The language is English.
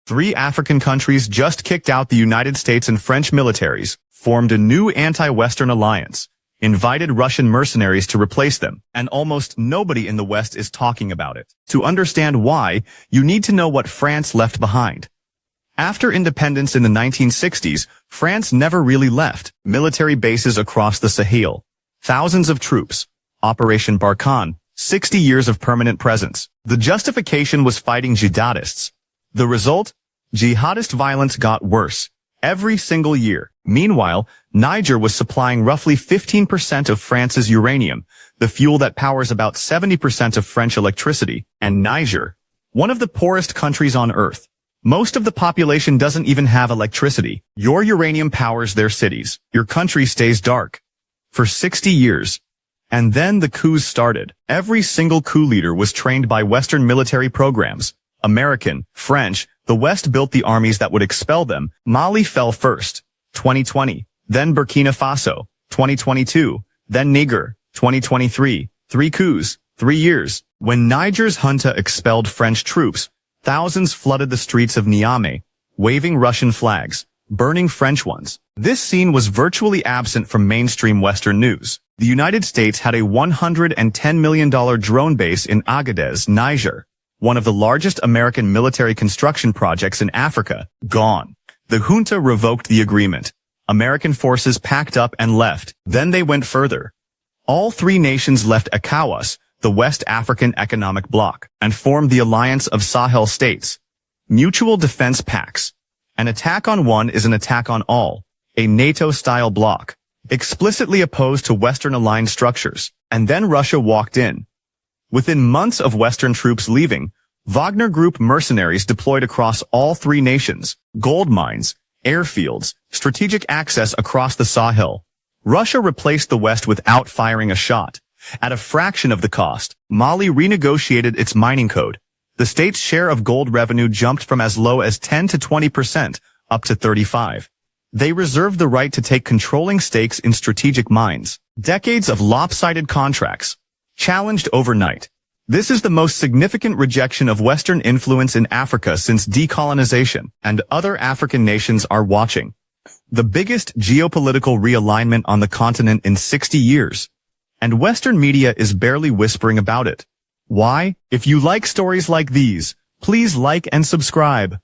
3 African countries just kicked out the United States and French militaries, formed a new anti-Western alliance, invited Russian mercenaries to replace them, and almost nobody in the West is talking about it. To understand why, you need to know what France left behind. After independence in the 1960s, France never really left. Military bases across the Sahel, thousands of troops, Operation Barkhane, 60 years of permanent presence. The justification was fighting jihadists. The result? Jihadist violence got worse every single year. Meanwhile, Niger was supplying roughly 15% of France's uranium, the fuel that powers about 70% of French electricity. And Niger, one of the poorest countries on earth. Most of the population doesn't even have electricity. Your uranium powers their cities. Your country stays dark for 60 years. And then the coups started. Every single coup leader was trained by Western military programs. American, French, the West built the armies that would expel them. Mali fell first, 2020. Then Burkina Faso, 2022. Then Niger, 2023. 3 coups, 3 years. When Niger's junta expelled French troops, thousands flooded the streets of Niamey, waving Russian flags, burning French ones. This scene was virtually absent from mainstream Western news. The United States had a $110 million drone base in Agadez, Niger, one of the largest American military construction projects in Africa, gone. The junta revoked the agreement. American forces packed up and left. Then they went further. All 3 nations left ECOWAS, the West African Economic Bloc, and formed the Alliance of Sahel States. Mutual defense pacts. An attack on one is an attack on all. A NATO-style bloc. Explicitly opposed to Western-aligned structures. And then Russia walked in. Within months of Western troops leaving, Wagner Group mercenaries deployed across all 3 nations. Gold mines, airfields, strategic access across the Sahel. Russia replaced the West without firing a shot. At a fraction of the cost, Mali renegotiated its mining code. The state's share of gold revenue jumped from as low as 10 to 20%, up to 35%. They reserved the right to take controlling stakes in strategic mines. Decades of lopsided contracts. Challenged overnight. This is the most significant rejection of Western influence in Africa since decolonization, and other African nations are watching. The biggest geopolitical realignment on the continent in 60 years. And Western media is barely whispering about it. Why? If you like stories like these, please like and subscribe.